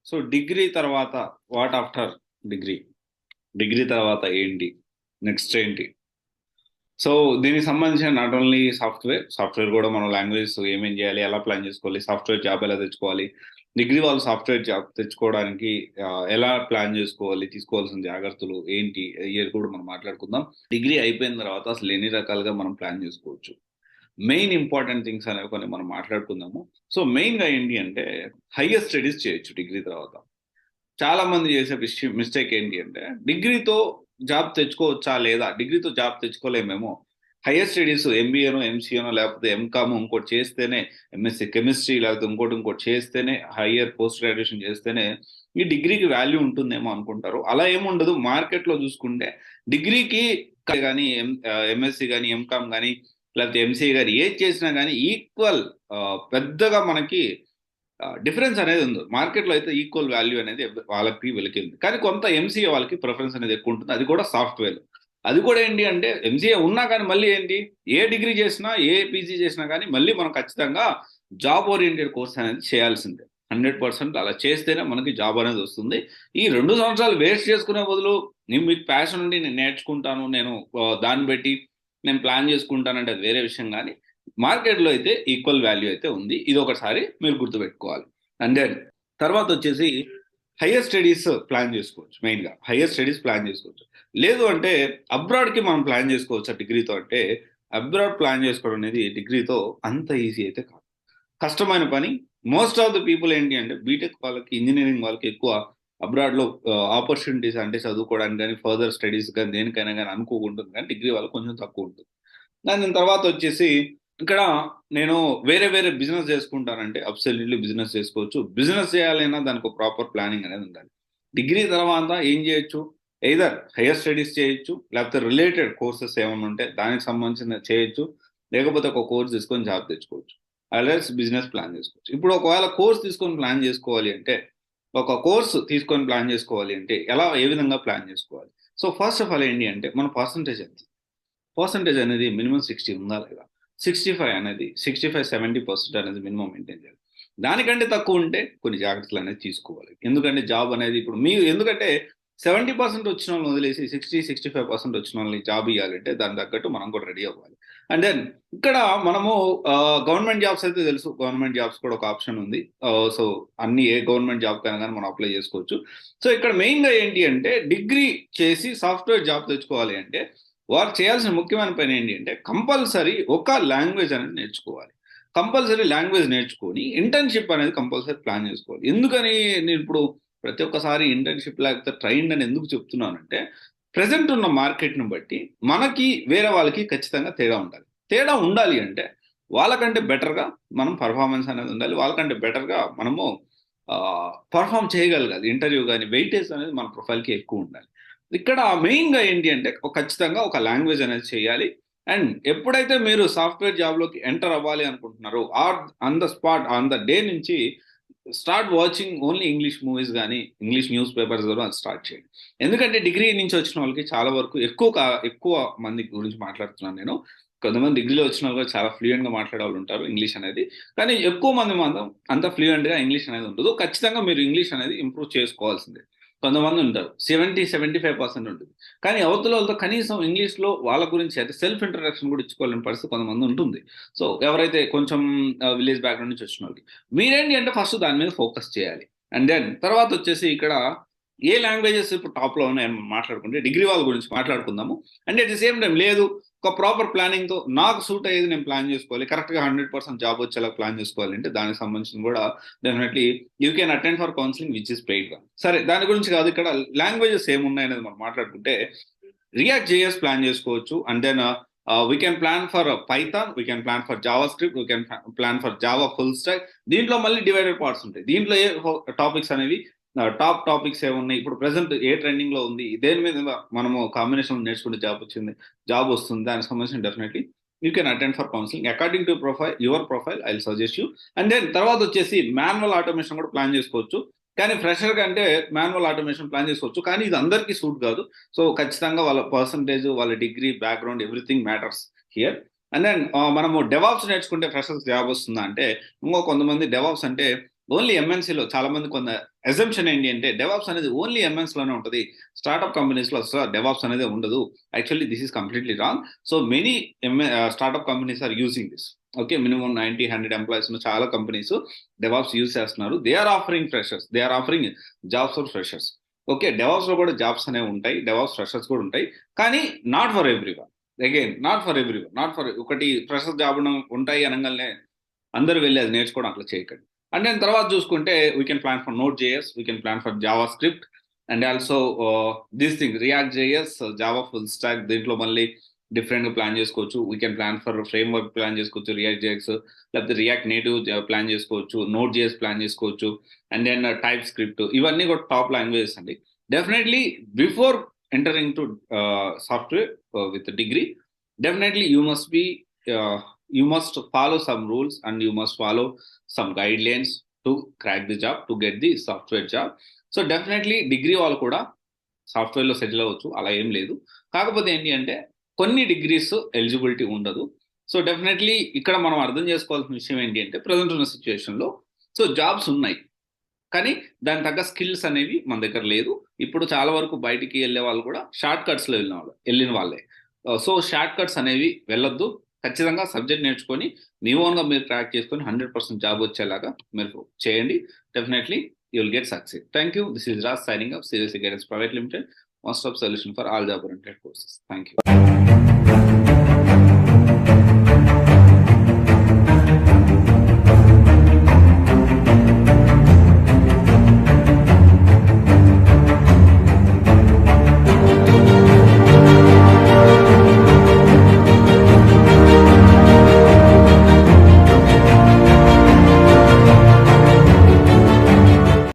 So degree తర్వాత what after degree? Degree తర్వాత ఏంటి? నెక్స్ట్ ఏంటి? సో దీనికి సంబంధించిన నాట్ ఓన్లీ సాఫ్ట్వేర్ కూడా మనం లాంగ్వేజ్ ఏమేం చేయాలి, ఎలా ప్లాన్ చేసుకోవాలి, సాఫ్ట్వేర్ జాబ్ ఎలా తెచ్చుకోవాలి, డిగ్రీ వాళ్ళు సాఫ్ట్వేర్ జాబ్ తెచ్చుకోవడానికి ఎలా ప్లాన్ చేసుకోవాలి, తీసుకోవాల్సిన జాగ్రత్తలు ఏంటి, ఇయర్ కూడా మనం మాట్లాడుకుందాం. డిగ్రీ అయిపోయిన తర్వాత అసలు ఎన్ని రకాలుగా మనం ప్లాన్ చేసుకోవచ్చు, మెయిన్ ఇంపార్టెంట్ థింగ్స్ అనేవి కొన్ని మనం మాట్లాడుకుందాము. సో మెయిన్గా ఏంటి అంటే హయ్యర్ స్టడీస్ చేయొచ్చు డిగ్రీ తర్వాత. చాలా మంది చేసే మిస్టేక్ ఏంటి అంటే డిగ్రీతో జాబ్ తెచ్చుకోవచ్చా లేదా, డిగ్రీతో జాబ్ తెచ్చుకోలేమేమో, హైయర్ స్టడీస్ ఎంబీఏనో ఎంసీఏనో లేకపోతే ఎంకామ్ ఇంకోటి చేస్తేనే, ఎంఎస్సీ కెమిస్ట్రీ లేకపోతే ఇంకోటి చేస్తేనే, హయ్యర్ పోస్ట్ గ్రాడ్యుయేషన్ చేస్తేనే ఈ డిగ్రీకి వాల్యూ ఉంటుందేమో అనుకుంటారు. అలా ఏముండదు. మార్కెట్లో చూసుకుంటే డిగ్రీకి కానీ ఎంఎస్సీ కానీ ఎంకామ్ కానీ లేకపోతే ఎంసీఏ కానీ ఏది చేసినా కానీ ఈక్వల్ పెద్దగా మనకి డిఫరెన్స్ అనేది ఉంది. మార్కెట్లో అయితే ఈక్వల్ వాల్యూ అనేది వాళ్ళకి వీళ్ళకి ఉంది. కానీ కొంత ఎంసీఏ వాళ్ళకి ప్రిఫరెన్స్ అనేది ఎక్కువ ఉంటుంది, అది కూడా సాఫ్ట్వేర్. అది కూడా ఏంటి అంటే ఎంసీఏ ఉన్నా కానీ మళ్ళీ ఏంటి, ఏ డిగ్రీ చేసినా ఏ పీజీ చేసినా కానీ మళ్ళీ మనం ఖచ్చితంగా జాబ్ ఓరియంటెడ్ కోర్స్ అనేది చేయాల్సిందే. 100% అలా చేస్తేనే మనకి జాబ్ అనేది వస్తుంది. ఈ 2 సంవత్సరాలు వేస్ట్ చేసుకునే బదులు మీకు ప్యాషన్ ఉండి నేను నేర్చుకుంటాను, నేను దాన్ని బట్టి నేను ప్లాన్ చేసుకుంటానంటే అది వేరే విషయం. కానీ మార్కెట్లో అయితే ఈక్వల్ వాల్యూ అయితే ఉంది. ఇది ఒకసారి మీరు గుర్తుపెట్టుకోవాలి. అండ్ దెన్ తర్వాత వచ్చేసి హైయర్ స్టడీస్ ప్లాన్ చేసుకోవచ్చు. మెయిన్గా హైయర్ స్టడీస్ ప్లాన్ చేసుకోవచ్చు. లేదు అంటే అబ్రాడ్కి మనం ప్లాన్ చేసుకోవచ్చు డిగ్రీతో. అంటే అబ్రాడ్ ప్లాన్ చేసుకోవడం అనేది డిగ్రీతో అంత ఈజీ అయితే కాదు, కష్టమైన పని. మోస్ట్ ఆఫ్ ద పీపుల్ ఏంటి అంటే బీటెక్ వాళ్ళకి, ఇంజనీరింగ్ వాళ్ళకి ఎక్కువ అబ్రాడ్లో ఆపర్చునిటీస్ అంటే చదువుకోవడానికి కానీ ఫర్దర్ స్టడీస్ కానీ దేనికైనా కానీ అనుకోకుంటుంది. కానీ డిగ్రీ వాళ్ళకి కొంచెం తక్కువ ఉంటుంది. దాని తర్వాత వచ్చేసి ఇక్కడ నేను వేరే వేరే బిజినెస్ చేసుకుంటానంటే అబ్సల్యూట్లీ బిజినెస్ చేసుకోవచ్చు. బిజినెస్ చేయాలన్నా దానికి ఒక ప్రాపర్ ప్లానింగ్ అనేది ఉండాలి. డిగ్రీ తర్వాత ఏం చేయొచ్చు, ఎయిదర్ హైయర్ స్టడీస్ చేయొచ్చు, లేకపోతే రిలేటెడ్ కోర్సెస్ ఏమైనా ఉంటే దానికి సంబంధించిన చేయొచ్చు, లేకపోతే ఒక కోర్స్ తీసుకొని జాబ్ తెచ్చుకోవచ్చు, అదర్స్ బిజినెస్ ప్లాన్ చేసుకోవచ్చు. ఇప్పుడు ఒకవేళ కోర్స్ తీసుకొని ప్లాన్ చేసుకోవాలి అంటే, ఒక కోర్స్ తీసుకొని ప్లాన్ చేసుకోవాలి అంటే ఏ విధంగా ప్లాన్ చేసుకోవాలి? సో ఫస్ట్ ఆఫ్ ఆల్ ఏంటి అంటే మన పర్సంటేజ్ ఎంత, పర్సంటేజ్ అనేది మినిమం 60 ఉందా లేదా, 65 అనేది 65-70% అనేది మినిమం మెయింటైన్ చేయాలి. దానికంటే తక్కువ ఉంటే కొన్ని జాగ్రత్తలు అనేది తీసుకోవాలి. ఎందుకంటే జాబ్ అనేది ఇప్పుడు మీరు ఎందుకంటే 70% వచ్చిన వాళ్ళని వదిలేసి 60-65% వచ్చిన వాళ్ళని జాబ్ ఇవ్వాలంటే దాని తగ్గట్టు మనం కూడా రెడీ అవ్వాలి. అండ్ దెన్ ఇక్కడ మనము గవర్నమెంట్ జాబ్స్ అయితే తెలుసు, గవర్నమెంట్ జాబ్స్ కూడా ఒక ఆప్షన్ ఉంది. సో అన్ని ఏ గవర్నమెంట్ జాబ్ కైనా కానీ మనం అప్లై చేసుకోవచ్చు. సో ఇక్కడ మెయిన్గా ఏంటి అంటే డిగ్రీ చేసి సాఫ్ట్వేర్ జాబ్ తెచ్చుకోవాలి అంటే వారు చేయాల్సిన ముఖ్యమైన పని ఏంటి అంటే కంపల్సరీ ఒక లాంగ్వేజ్ అనేది నేర్చుకోవాలి. కంపల్సరీ లాంగ్వేజ్ నేర్చుకొని ఇంటర్న్షిప్ అనేది కంపల్సరీ ప్లాన్ చేసుకోవాలి. ఎందుకని నేను ఇప్పుడు ప్రతి ఒక్కసారి ఇంటర్న్షిప్ లేకపోతే ట్రైన్డ్ అని ఎందుకు చెప్తున్నానంటే, ప్రజెంట్ ఉన్న మార్కెట్ను బట్టి మనకి వేరే వాళ్ళకి ఖచ్చితంగా తేడా ఉండాలి. తేడా ఉండాలి అంటే వాళ్ళకంటే బెటర్గా మనం పర్ఫార్మెన్స్ అనేది ఉండాలి, వాళ్ళకంటే బెటర్గా మనము పర్ఫామ్ చేయగలగాలి. ఇంటర్వ్యూ కానీ వెయిటేజ్ అనేది మన ప్రొఫైల్కి ఎక్కువ ఉండాలి. ఇక్కడ మెయిన్గా ఏంటి అంటే ఖచ్చితంగా ఒక లాంగ్వేజ్ అనేది చేయాలి. అండ్ ఎప్పుడైతే మీరు సాఫ్ట్వేర్ జాబ్లోకి ఎంటర్ అవ్వాలి అనుకుంటున్నారో on the spot on the day నుంచి start watching only English movies కానీ ఇంగ్లీష్ న్యూస్ పేపర్స్ కూడా స్టార్ట్ చేయండి. ఎందుకంటే డిగ్రీ నుంచి వచ్చిన వాళ్ళకి చాలా వరకు ఎక్కువ మంది గురించి మాట్లాడుతున్నాను నేను. కొంతమంది డిగ్రీలో వచ్చిన వాళ్ళు చాలా ఫ్లూయెంట్గా మాట్లాడే వాళ్ళు ఉంటారు ఇంగ్లీష్ అనేది. కానీ ఎక్కువ మంది మాత్రం అంత ఫ్లూయెంట్గా ఇంగ్లీష్ అనేది ఉండదు. ఖచ్చితంగా మీరు ఇంగ్లీష్ అనేది ఇంప్రూవ్ చేసుకోవాల్సిందే. కొంతమంది ఉంటారు 70-75% ఉంటుంది. కానీ అవతల వాళ్ళతో కనీసం ఇంగ్లీష్లో వాళ్ళ గురించి అయితే సెల్ఫ్ ఇంట్రడక్షన్ కూడా ఇచ్చుకోవాలని పరిస్థితి కొంతమంది ఉంటుంది. సో ఎవరైతే కొంచెం విలేజ్ బ్యాక్గ్రౌండ్ నుంచి వచ్చిన వాళ్ళకి మీరేంటి అంటే ఫస్ట్ దాని మీద ఫోకస్ చేయాలి. అండ్ దెన్ తర్వాత వచ్చేసి ఇక్కడ ఏ లాంగ్వేజెస్ ఇప్పుడు టాప్లో ఉన్నాయని మనం మాట్లాడుకుంటే డిగ్రీ వాళ్ళ గురించి మాట్లాడుకుందాము. And at the same time లేదు, ఒక ప్రాపర్ ప్లానింగ్తో నాకు సూట్ అయ్యేది నేను ప్లాన్ చేసుకోవాలి, కరెక్ట్గా 100% జాబ్ వచ్చేలా ప్లాన్ చేసుకోవాలి అంటే దానికి సంబంధించిన కూడా definitely you can attend for counselling which is paid. సరే దాని గురించి కాదు, ఇక్కడ లాంగ్వేజెస్ ఏమున్నాయనేది మనం మాట్లాడుకుంటే రియాక్ట్ జేఎస్ ప్లాన్ చేసుకోవచ్చు. And then we can plan for Python, we can plan for JavaScript, we can plan for Java full stack. దీంట్లో మళ్ళీ డివైడెడ్ పార్ట్స్ ఉంటాయి. దీంట్లో ఏ టాపిక్స్ అనేవి టాప్ టాపిక్స్ ఏమున్నాయి, ఇప్పుడు ప్రెసెంట్ ఏ ట్రెండింగ్ లో ఉంది, దేని మీద మనము కాంబినేషన్ నేర్చుకుంటే జాబ్ వస్తుంది, దానికి సంబంధించిన definitely you can attend for counselling according to your profile I will suggest you. And then తర్వాత వచ్చేసి మాన్యువల్ ఆటోమేషన్ కూడా ప్లాన్ చేసుకోవచ్చు. కానీ ఫ్రెషర్ కంటే మాన్యువల్ ఆటోమేషన్ ప్లాన్ చేసుకోవచ్చు, కానీ ఇది అందరికీ సూట్ కాదు. సో ఖచ్చితంగా వాళ్ళ పర్సంటేజ్, వాళ్ళ degree, background, everything matters here. And then మనము డెవాప్స్ నేర్చుకుంటే ఫ్రెషర్స్ జాబ్ వస్తుందా అంటే, కొంతమంది డెవాప్స్ అంటే ఓన్లీ ఎంఎన్సీలో చాలా మంది అజంప్షన్ ఏంటి అంటే డెవాప్స్ అనేది ఓన్లీ ఎంఎన్స్ లోనే ఉంటుంది, స్టార్ట్అప్ కంపెనీస్ లో అసలు డెవాప్స్ అనేది ఉండదు. Actually this is completely wrong. So many startup companies are using this. Okay, minimum 90-100 employees ఉన్న చాలా కంపెనీస్ డెవాప్స్ యూజ్ చేస్తున్నారు. They are offering freshers, they are offering jobs for freshers. Okay, DevOps లో కూడా jobs అనేవి ఉంటాయి, DevOps freshers కూడా ఉంటాయి, కానీ not for every one. Again not for every one, not for ఒకటి ఫ్రెషర్ జాబ్ ఉంటాయి అనగానే అందరూ వెళ్ళి అది నేర్చుకోవడం అట్లా చేయకండి. అండ్ దాని తర్వాత చూసుకుంటే we can plan for note JS, we can plan for Java script, and also this thing react JS, Java full stack. దీంట్లో మళ్ళీ డిఫరెంట్ గా ప్లాన్ చేసుకోవచ్చు. We can plan for frame work plan చేసుకోవచ్చు, react JX, లేకపోతే react native plan చేసుకోవచ్చు, note JS plan చేసుకోవచ్చు, and then type script. ఇవన్నీ కూడా టాప్ లాంగ్వేజెస్ అండి. Definitely before entering to software with degree, definitely you must follow some rules and you must follow some guidelines to crack the job, to get the software job. So definitely degree వాళ్ళు కూడా సాఫ్ట్వేర్లో settle అవ్వచ్చు, అలా ఏం లేదు. కాకపోతే ఏంటి అంటే కొన్ని డిగ్రీస్ ఎలిజిబిలిటీ ఉండదు. సో డెఫినెట్లీ ఇక్కడ మనం అర్థం చేసుకోవాల్సిన విషయం ఏంటి అంటే ప్రజెంట్ ఉన్న సిచ్యువేషన్లో సో జాబ్స్ ఉన్నాయి, కానీ దాని తగ్గ స్కిల్స్ అనేవి మన దగ్గర లేదు. ఇప్పుడు చాలా వరకు బయటికి వెళ్ళే వాళ్ళు కూడా షార్ట్ కట్స్లో వెళ్ళిన వాళ్ళే. సో షార్ట్ కట్స్ అనేవి వెళ్ళొద్దు. ఖచ్చితంగా సబ్జెక్ట్ నేర్చుకొని మీ ఓన్గా మీరు ట్రాక్ చేసుకొని 100% జాబ్ వచ్చేలాగా మీరు చేయండి. Definitely you will get success. Thank you. This is Raj signing up, Sirius guidance private limited, one stop solution for all job oriented courses. Thank you.